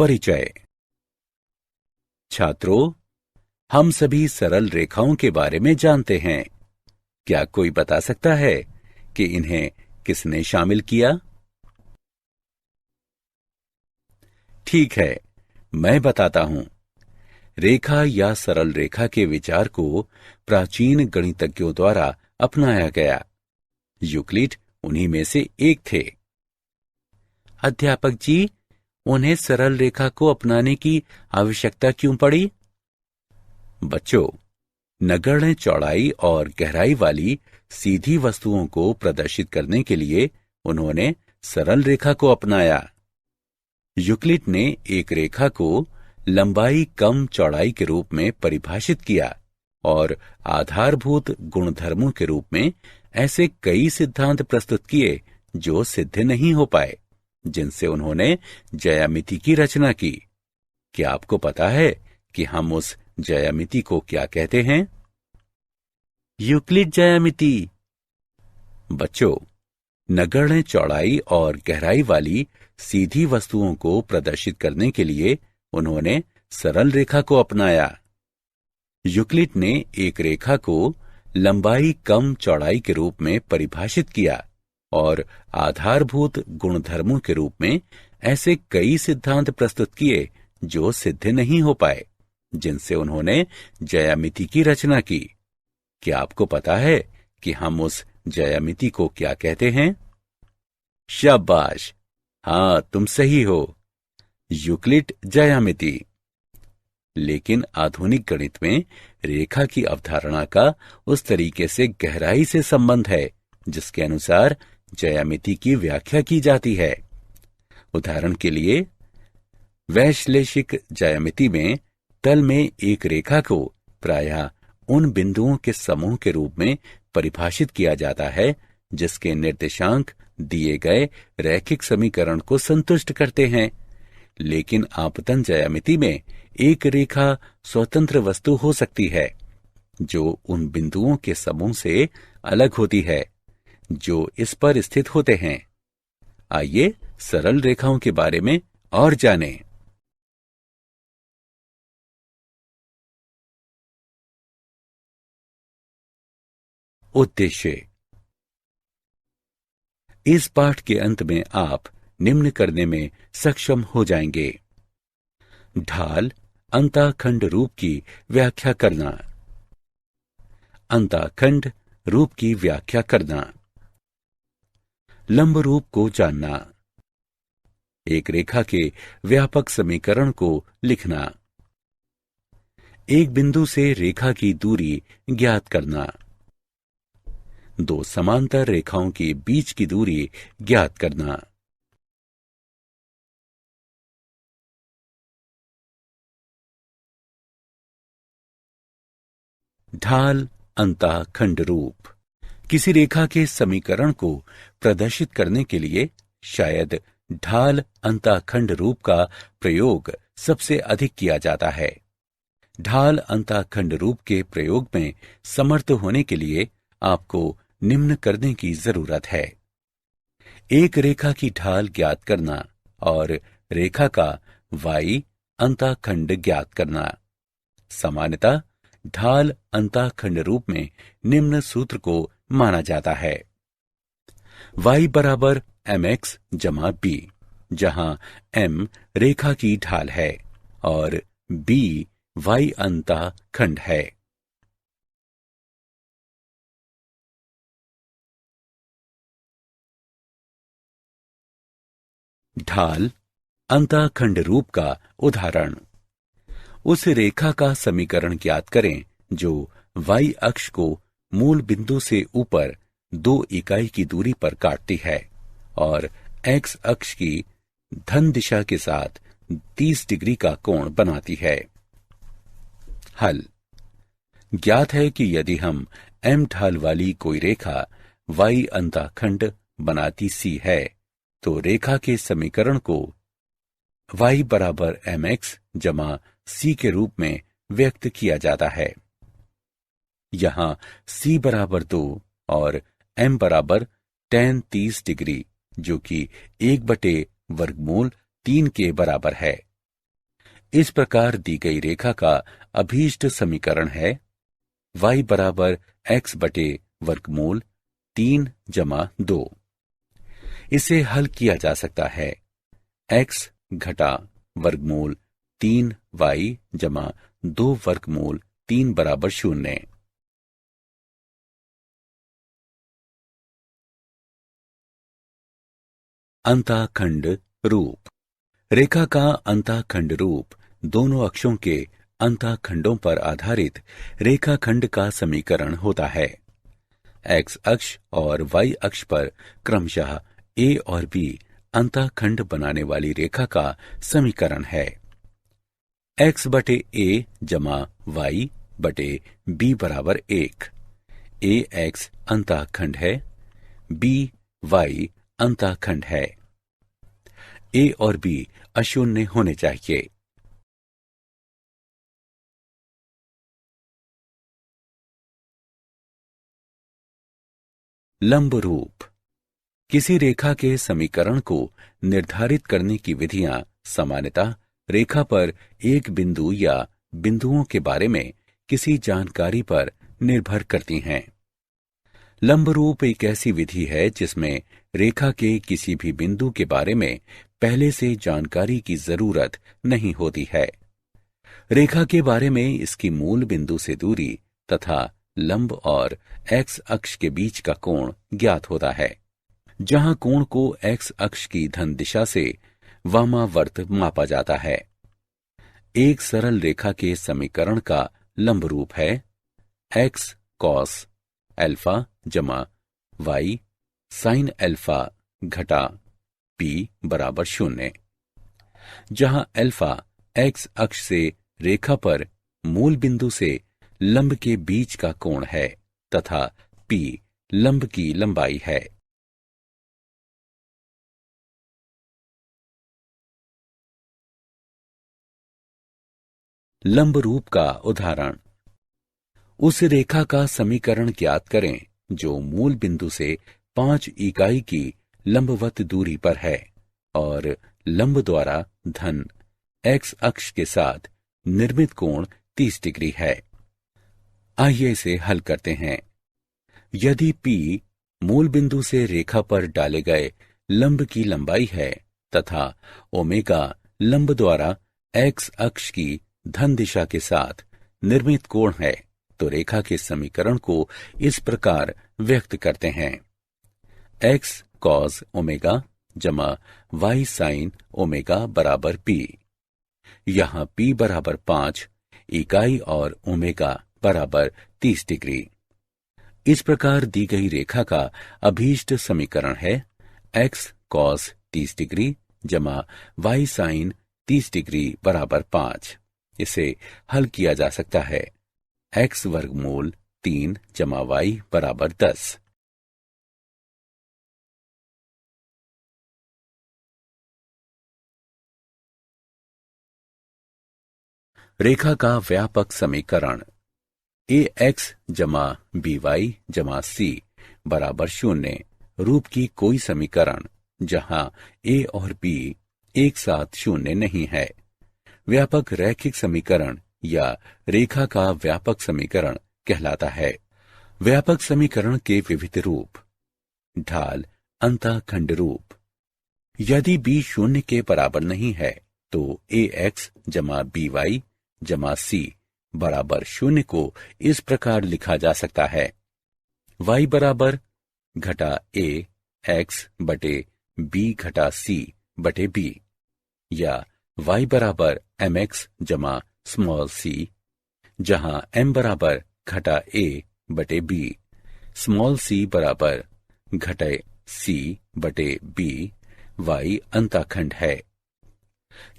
परिचय। छात्रों, हम सभी सरल रेखाओं के बारे में जानते हैं। क्या कोई बता सकता है कि इन्हें किसने शामिल किया? ठीक है, मैं बताता हूं। रेखा या सरल रेखा के विचार को प्राचीन गणितज्ञों द्वारा अपनाया गया। यूक्लिड उन्हीं में से एक थे। अध्यापक जी, उन्हें सरल रेखा को अपनाने की आवश्यकता क्यों पड़ी? बच्चों, नगण्य चौड़ाई और गहराई वाली सीधी वस्तुओं को प्रदर्शित करने के लिए उन्होंने सरल रेखा को अपनाया। यूक्लिड ने एक रेखा को लंबाई कम चौड़ाई के रूप में परिभाषित किया और आधारभूत गुणधर्मों के रूप में ऐसे कई सिद्धांत प्रस्तुत किए जो सिद्ध नहीं हो पाए, जिनसे उन्होंने ज्यामिति की रचना की। क्या आपको पता है कि हम उस ज्यामिति को क्या कहते हैं? यूक्लिड ज्यामिति। बच्चों, नगण्य चौड़ाई और गहराई वाली सीधी वस्तुओं को प्रदर्शित करने के लिए उन्होंने सरल रेखा को अपनाया। यूक्लिड ने एक रेखा को लंबाई कम चौड़ाई के रूप में परिभाषित किया और आधारभूत गुणधर्मों के रूप में ऐसे कई सिद्धांत प्रस्तुत किए जो सिद्ध नहीं हो पाए, जिनसे उन्होंने ज्यामिति की रचना की। क्या आपको पता है कि हम उस ज्यामिति को क्या कहते हैं? शाबाश, हाँ, तुम सही हो। यूक्लिड ज्यामिति। लेकिन आधुनिक गणित में रेखा की अवधारणा का उस तरीके से गहराई से संबंध है जिसके अनुसार ज्यामिति की व्याख्या की जाती है। उदाहरण के लिए, वैश्लेषिक ज्यामिति में तल में एक रेखा को प्रायः उन बिंदुओं के समूह के रूप में परिभाषित किया जाता है जिसके निर्देशांक दिए गए रैखिक समीकरण को संतुष्ट करते हैं। लेकिन आपतन ज्यामिति में एक रेखा स्वतंत्र वस्तु हो सकती है जो उन बिंदुओं के समूह से अलग होती है जो इस पर स्थित होते हैं। आइए सरल रेखाओं के बारे में और जानें। उद्देश्य। इस पाठ के अंत में आप निम्न करने में सक्षम हो जाएंगे। ढाल अंतःखंड रूप की व्याख्या करना। अंतःखंड रूप की व्याख्या करना। लंब रूप को जानना। एक रेखा के व्यापक समीकरण को लिखना। एक बिंदु से रेखा की दूरी ज्ञात करना। दो समांतर रेखाओं के बीच की दूरी ज्ञात करना। ढाल अंतःखंड रूप। किसी रेखा के समीकरण को प्रदर्शित करने के लिए शायद ढाल अंतःखंड रूप का प्रयोग सबसे अधिक किया जाता है। ढाल अंतःखंड रूप के प्रयोग में समर्थ होने के लिए आपको निम्न करने की जरूरत है। एक रेखा की ढाल ज्ञात करना और रेखा का y अंतःखंड ज्ञात करना। सामान्यतः ढाल अंतःखंड रूप में निम्न सूत्र को माना जाता है। y बराबर mx जमा b, जहां m रेखा की ढाल है और b y अंतःखंड है। ढाल अंतःखंड रूप का उदाहरण। उस रेखा का समीकरण ज्ञात करें जो y अक्ष को मूल बिंदु से ऊपर 2 इकाई की दूरी पर काटती है और x अक्ष की धन दिशा के साथ 30 डिग्री का कोण बनाती है। हल। ज्ञात है कि यदि हम m ढाल वाली कोई रेखा y अंतःखंड बनाती सी है तो रेखा के समीकरण को y बराबर mx जमा c के रूप में व्यक्त किया जाता है। यहां c बराबर 2 और m बराबर tan 30 डिग्री, जो कि 1/वर्गमूल 3 के बराबर है, इस प्रकार दी गई रेखा का अभीष्ट समीकरण है y बराबर x बटे वर्गमूल 3 जमा 2। इसे हल किया जा सकता है x घटा वर्गमूल 3y जमा 2 वर्गमूल 3 बराबर 0। अंतःखंड रूप। रेखा का अंतःखंड रूप दोनों अक्षों के अंतःखंडों पर आधारित रेखाखंड का समीकरण होता है। x अक्ष और y अक्ष पर क्रमशः a और b अंतःखंड बनाने वाली रेखा का समीकरण है। x बटे a जमा y बटे b बराबर 1। ax अंतःखंड है, by अंतःखंड है। a और b अशून्य होने चाहिए। लंब रूप। किसी रेखा के समीकरण को निर्धारित करने की विधियां सामान्यतः रेखा पर एक बिंदु या बिंदुओं के बारे में किसी जानकारी पर निर्भर करती हैं। लंब रूप एक ऐसी विधि है जिसमें रेखा के किसी भी बिंदु के बारे में पहले से जानकारी की जरूरत नहीं होती है। रेखा के बारे में इसकी मूल बिंदु से दूरी तथा लंब और x अक्ष के बीच का कोण ज्ञात होता है, जहां कोण को x अक्ष की धन दिशा से वामावर्त मापा जाता है। एक सरल रेखा के समीकरण का लंब रूप है x cos अल्फा जमा y sin अल्फा घटा p बराबर 0, जहां अल्फा x अक्ष से रेखा पर मूल बिंदु से लंब के बीच का कोण है तथा p लंब की लंबाई है। लंब रूप का उदाहरण। उस रेखा का समीकरण ज्ञात करें जो मूल बिंदु से 5 इकाई की लंबवत दूरी पर है और लंब द्वारा धन x अक्ष के साथ निर्मित कोण 30 डिग्री है। आइए इसे हल करते हैं। यदि p मूल बिंदु से रेखा पर डाले गए लंब की लंबाई है तथा ओमेगा लंब द्वारा x अक्ष की धन दिशा के साथ निर्मित कोण है, तो रेखा के समीकरण को इस प्रकार व्यक्त करते हैं x cos ओमेगा जमा y sin ओमेगा बराबर p। यहां p बराबर 5 इकाई और ओमेगा बराबर 30 डिग्री। इस प्रकार दी गई रेखा का अभीष्ट समीकरण है x cos 30 डिग्री जमा y sin 30 डिग्री बराबर 5। इसे हल किया जा सकता है x वर्गमूल 3 जमा y बराबर 10। रेखा का व्यापक समीकरण ax जमा by जमा c बराबर 0 रूप की कोई समीकरण जहां a और b एक साथ 0 नहीं है व्यापक रैखिक समीकरण या रेखा का व्यापक समीकरण कहलाता है। व्यापक समीकरण के विविध रूप। ढाल अंतःखंड रूप। यदि b 0 के बराबर नहीं है तो ax जमा by जमा c बराबर 0 को इस प्रकार लिखा जा सकता है y बराबर घटा a x बटे b घटा c बटे b, या y बराबर mx जमा स्मॉल c, जहां m बराबर घटा a बटे b, स्मॉल c बराबर घटे c बटे b, y अंतःखंड है।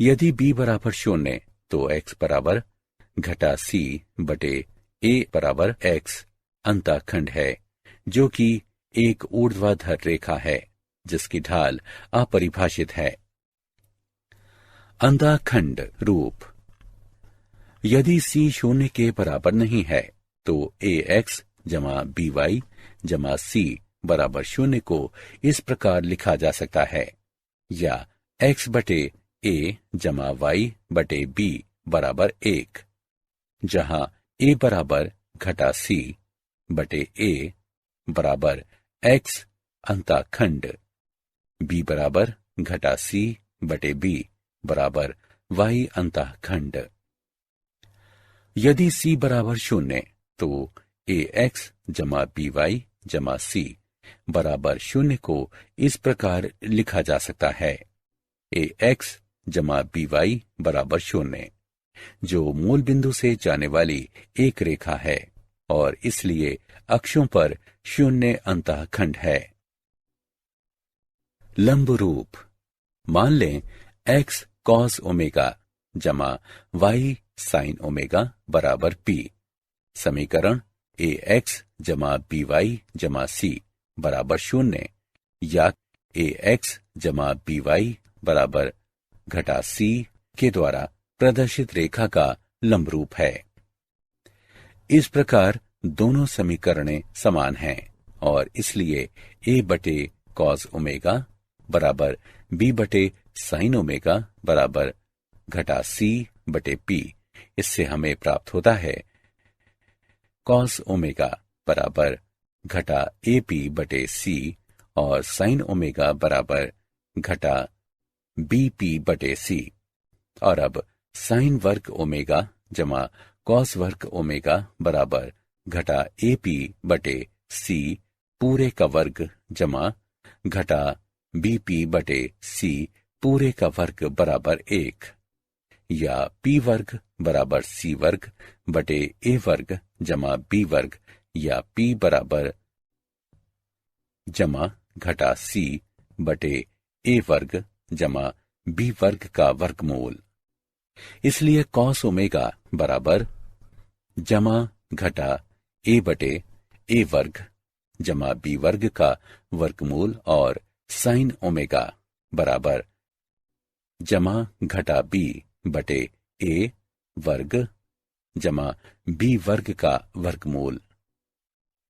यदि b बराबर 0 तो x बराबर घटा c बटे a बराबर x अंतःखंड है, जो कि एक ऊर्ध्वाधर रेखा है जिसकी ढाल अपरिभाषित है। अंतःखंड रूप। यदि c 0 के बराबर नहीं है तो ax जमा by जमा c बराबर 0 को इस प्रकार लिखा जा सकता है, या x बटे ए जमा वाई बटे बी बराबर 1, जहां ए बराबर घटा सी बटे ए बराबर एक्स अंताखंड, बी बराबर घटा सी बटे बी बराबर वाई अंताखंड। यदि सी बराबर 0 तो ए एक्स जमा बी वाई जमा सी बराबर 0 को इस प्रकार लिखा जा सकता है: ए एक्स जमा बी वाई बराबर 0, जो मूल बिंदु से जाने वाली एक रेखा है और इसलिए अक्षों पर 0 अंतःखंड है। लंब रूप: मान लें x cos ओमेगा जमा y sin ओमेगा बराबर p। समीकरण ax जमा by जमा c बराबर 0 या ax जमा by बराबर घटा c के द्वारा प्रदर्शित रेखा का लंब रूप है। इस प्रकार दोनों समीकरणें समान हैं और इसलिए a बटे cos ओमेगा बराबर b बटे sin ओमेगा बराबर घटा c बटे p। इससे हमें प्राप्त होता है cos ओमेगा बराबर घटा AP बटे c और sin ओमेगा बराबर घटा BP बटे c। और अब sin वर्ग ओमेगा जमा cos वर्ग ओमेगा बराबर घटा AP बटे c पूरे का वर्ग जमा घटा BP बटे c पूरे का वर्ग बराबर 1, या p वर्ग बराबर c वर्ग बटे a वर्ग जमा b वर्ग, या p बराबर जमा घटा c बटे a वर्ग जमा b वर्ग का वर्गमूल। इसलिए cos ओमेगा बराबर जमा घटा a बटे a वर्ग जमा b वर्ग का वर्गमूल और sin ओमेगा बराबर जमा घटा b बटे a वर्ग जमा b वर्ग का वर्गमूल।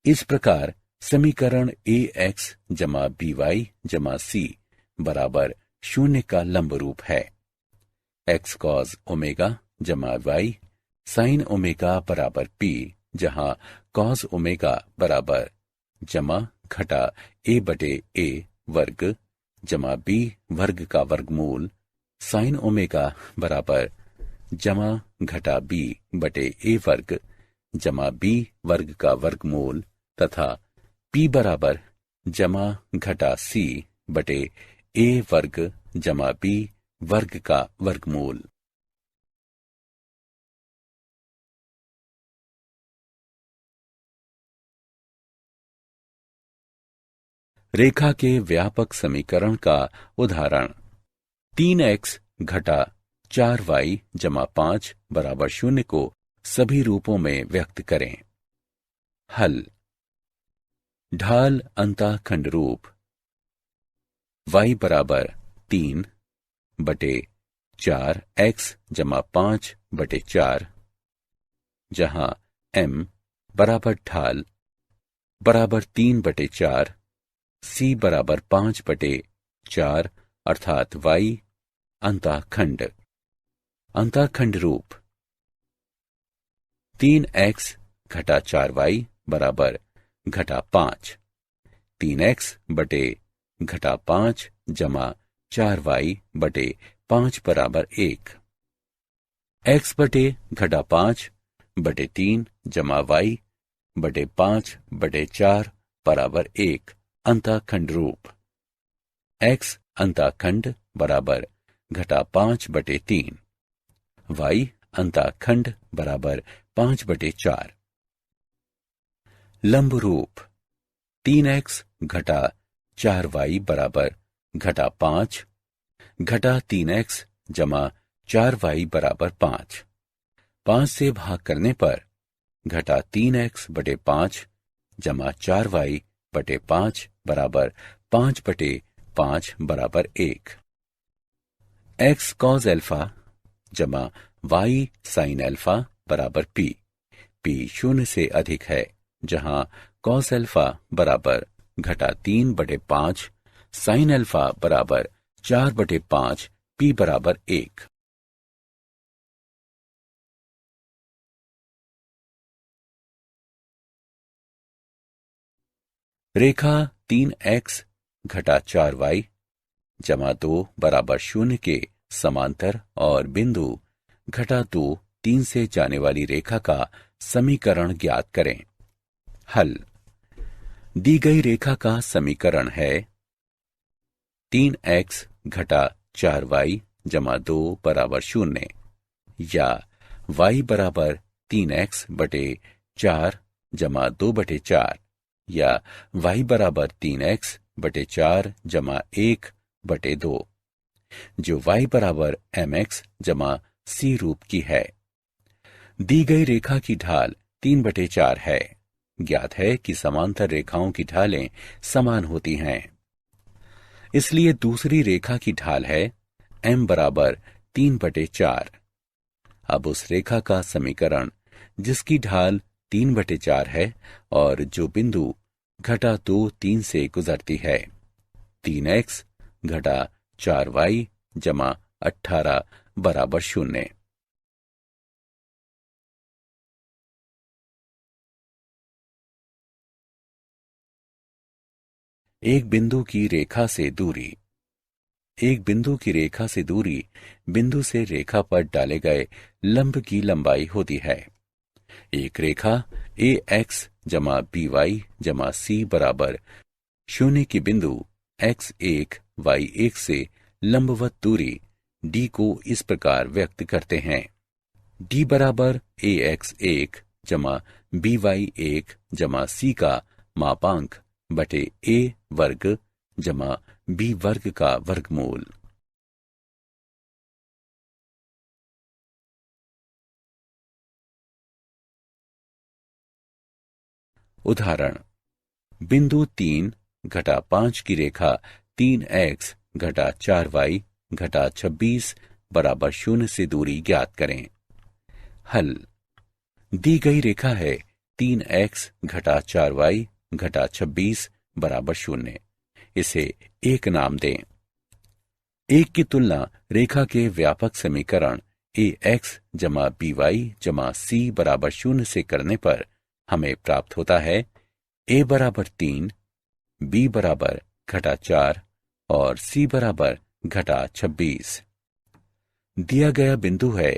इस प्रकार समीकरण ax जमा by जमा c बराबर 0 का लंब रूप है। x cos ओमेगा जमा y sin ओमेगा बराबर p, जहां cos ओमेगा बराबर जमा घटा a बटे a वर्ग जमा b वर्ग का वर्गमूल, sin ओमेगा बराबर जमा घटा b बटे a वर्ग जमा b वर्ग का वर्गमूल तथा p बराबर जमा घटा c बटे a वर्ग जमा b वर्ग का वर्गमूल। रेखा के व्यापक समीकरण का उदाहरण: 3x घटा 4y जमा 5 बराबर 0 को सभी रूपों में व्यक्त करें। हल: ढाल अंतःखंड रूप y बराबर 3 बटे 4x जमा 5 बटे 4, जहां m बराबर ढाल बराबर 3 बटे 4, c बराबर 5 बटे 4 अर्थात y अंतःखंड। अंतःखंड रूप: 3x घटा 4y बराबर घटा 5, 3x बटे घटा 5 जमा 4y बटे 5 बराबर 1, x बटे घटा 5 बटे 3 जमा y बटे 5 बटे 4 बराबर 1 अंतःखंड रूप। x अंतःखंड बराबर घटा 5 बटे 3, y अंतःखंड बराबर 5 बटे 4। लंब रूप: 3x घटा 4y बराबर घटा 5 घटा 3x जमा 4y बराबर 5, 5 से भाग करने पर घटा 3x बटे 5 जमा 4y बटे 5 बराबर 5 बटे 5 बराबर 1। x cos अल्फा जमा y sin अल्फा बराबर p, p 0 से अधिक है, जहां cos अल्फा बराबर घटा 3 बटे 5 sin अल्फा बराबर 4 बटे 5 P बराबर 1। रेखा 3x घटा 4y जमा 2 बराबर 0 के समांतर और बिंदु घटा 2 3 से जाने वाली रेखा का समीकरण ज्ञात करें। हल। दी गई रेखा का समीकरण है 3x घटा 4y जमा 2 बराबर 0 या y बराबर 3x बटे 4 जमा 2 बटे 4 या y बराबर 3x बटे 4 जमा 1 बटे 2, जो y बराबर mx जमा c रूप की है। दी गई रेखा की ढाल 3 बटे 4 है। ज्ञात है कि समांतर रेखाओं की ढालें समान होती हैं, इसलिए दूसरी रेखा की ढाल है m बराबर 3 बटे 4। अब उस रेखा का समीकरण जिसकी ढाल 3 बटे 4 है और जो बिंदु घटा 2 3 से गुजरती है, 3x घटा 4y जमा 18 बराबर 0। एक बिंदु की रेखा से दूरी। एक बिंदु की रेखा से दूरी बिंदु से रेखा पर डाले गए लंब की लंबाई होती है। एक रेखा ax जमा by जमा c बराबर 0 की बिंदु x1 y1 से लंबवत दूरी d को इस प्रकार व्यक्त करते हैं। d बराबर ax1 जमा by1 जमा c का मापांक बटे a वर्ग जमा b वर्ग का वर्गमूल। उदाहरण। बिंदु 3 घटा 5 की रेखा 3x घटा 4y घटा 26 बराबर 0 से दूरी ज्ञात करें। हल। दी गई रेखा है 3x घटा 4y घटा 26 बराबर 0। इसे 1 नाम दें। 1 की तुलना रेखा के व्यापक समीकरण ax जमा by जमा c बराबर 0 से करने पर हमें प्राप्त होता है a बराबर 3, b बराबर घटा 4 और c बराबर घटा 26। दिया गया बिंदु है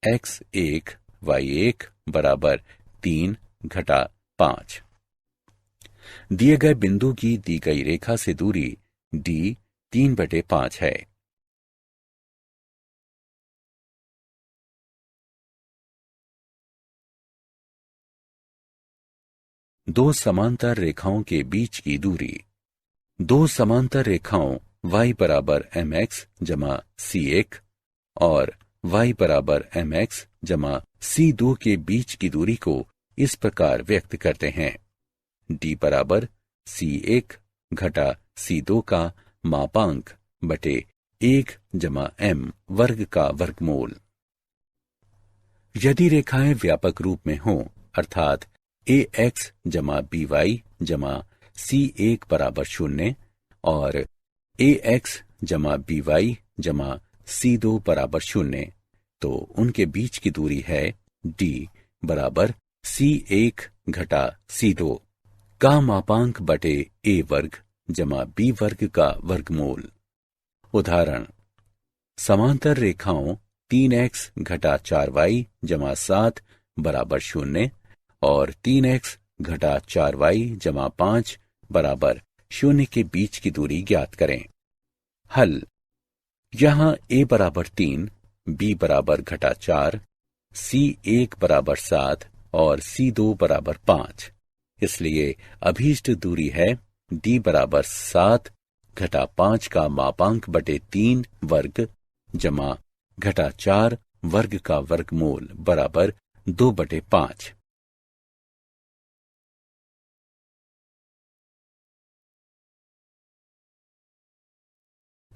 x1 y1 बराबर 3 घटा 5। दिए गए बिंदु की दी गई रेखा से दूरी d 3 बटे 5 है। दो समांतर रेखाओं के बीच की दूरी। दो समांतर रेखाओं y बराबर mx जमा c1 और y बराबर mx जमा c2 के बीच की दूरी को इस प्रकार व्यक्त करते हैं। d बराबर c1 घटा c2 का मापांक बटे 1 जमा m वर्ग का वर्गमूल। यदि रेखाएं व्यापक रूप में हों, अर्थात ax जमा by जमा c1 बराबर 0 और ax जमा by जमा c2 बराबर 0, तो उनके बीच की दूरी है d बराबर c1 घटा c2 का मापांक बटे a वर्ग जमा b वर्ग का वर्गमूल। उदाहरण। समांतर रेखाओं 3x घटा 4y जमा 7 बराबर 0 और 3x घटा 4y जमा 5 बराबर 0 के बीच की दूरी ज्ञात करें। हल। यहां a बराबर 3, b बराबर घटा 4, c1 बराबर 7 और c2 बराबर 5, इसलिए अभीष्ट दूरी है d बराबर 7 घटा 5 का मापांक बटे 3 वर्ग जमा घटा 4 वर्ग का वर्गमूल बराबर 2 बटे 5।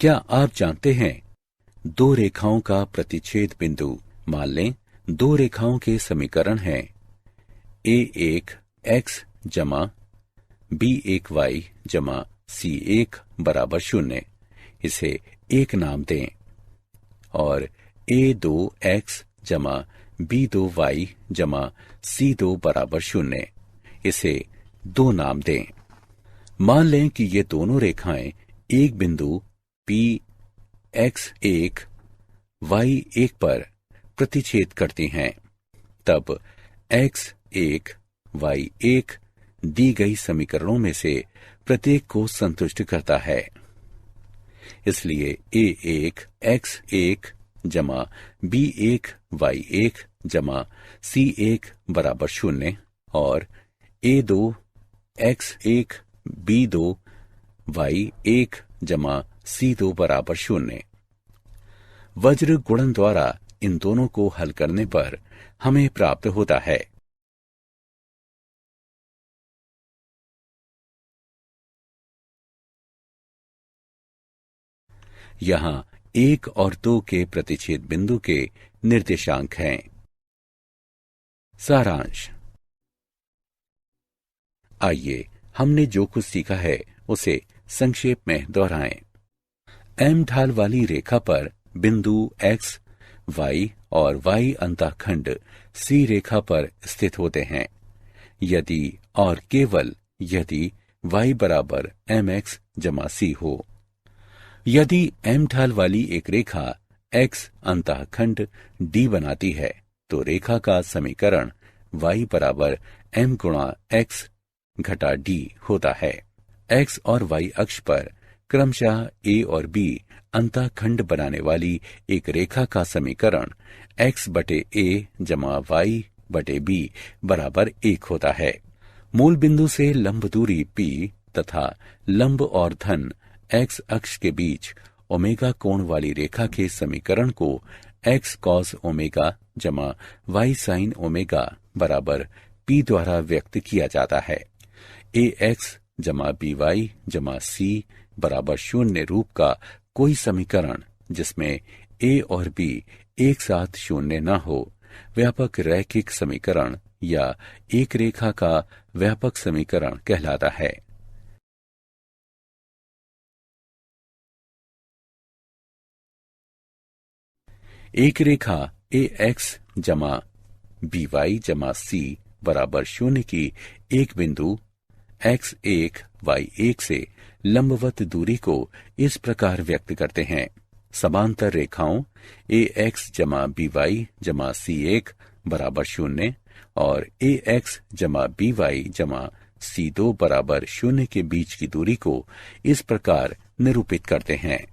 क्या आप जानते हैं दो रेखाओं का प्रतिच्छेद बिंदु, मान लें दो रेखाओं के समीकरण हैं a1 x जमा b1 y जमा c1 बराबर 0। इसे 1 नाम दें। और a2x जमा b2y जमा c2 बराबर 0। इसे 2 नाम दें। मान लें कि ये दोनों रेखाएं एक बिंदु P x1 y1 पर प्रतिच्छेद करती हैं। तब x1 y1 दी गई समीकरणों में से प्रत्येक को संतुष्ट करता है। इसलिए a1 x1 जमा b1 y1 जमा c1 बराबर 0 और a2 x1 b2 y1 जमा c2 बराबर 0। वज्र गुणन द्वारा इन दोनों को हल करने पर हमें प्राप्त होता है। यहां 1 और 2 के प्रतिच्छेद बिंदु के निर्देशांक हैं। सारांश। आइए हमने जो कुछ सीखा है उसे संक्षेप में दोहराएं। एम ढाल वाली रेखा पर बिंदु x, y और y अंतःखंड C रेखा पर स्थित होते हैं यदि और केवल यदि y बराबर mx जमा c हो। यदि m ढाल वाली एक रेखा x अंतःखंड D बनाती है तो रेखा का समीकरण y बराबर m गुणा x घटा d होता है। x और y अक्ष पर क्रमशः a और b अंतःखंड बनाने वाली एक रेखा का समीकरण x बटे a जमा y बटे b बराबर 1 होता है। मूल बिंदु से लंब दूरी p तथा लंब और धन x अक्ष के बीच ओमेगा कोण वाली रेखा के समीकरण को x cos ओमेगा जमा y sin ओमेगा बराबर p द्वारा व्यक्त किया जाता है। ax जमा by जमा c बराबर 0 रूप का कोई समीकरण जिसमें a और b एक साथ 0 न हो व्यापक रैखिक समीकरण या एक रेखा का व्यापक समीकरण कहलाता है। एक रेखा ax जमा by जमा c बराबर 0 की एक बिंदु x1 y1 से लंबवत दूरी को इस प्रकार व्यक्त करते हैं। समांतर रेखाओं ax जमा by जमा c1 बराबर 0 और ax जमा by जमा c2 बराबर 0 के बीच की दूरी को इस प्रकार निरूपित करते हैं।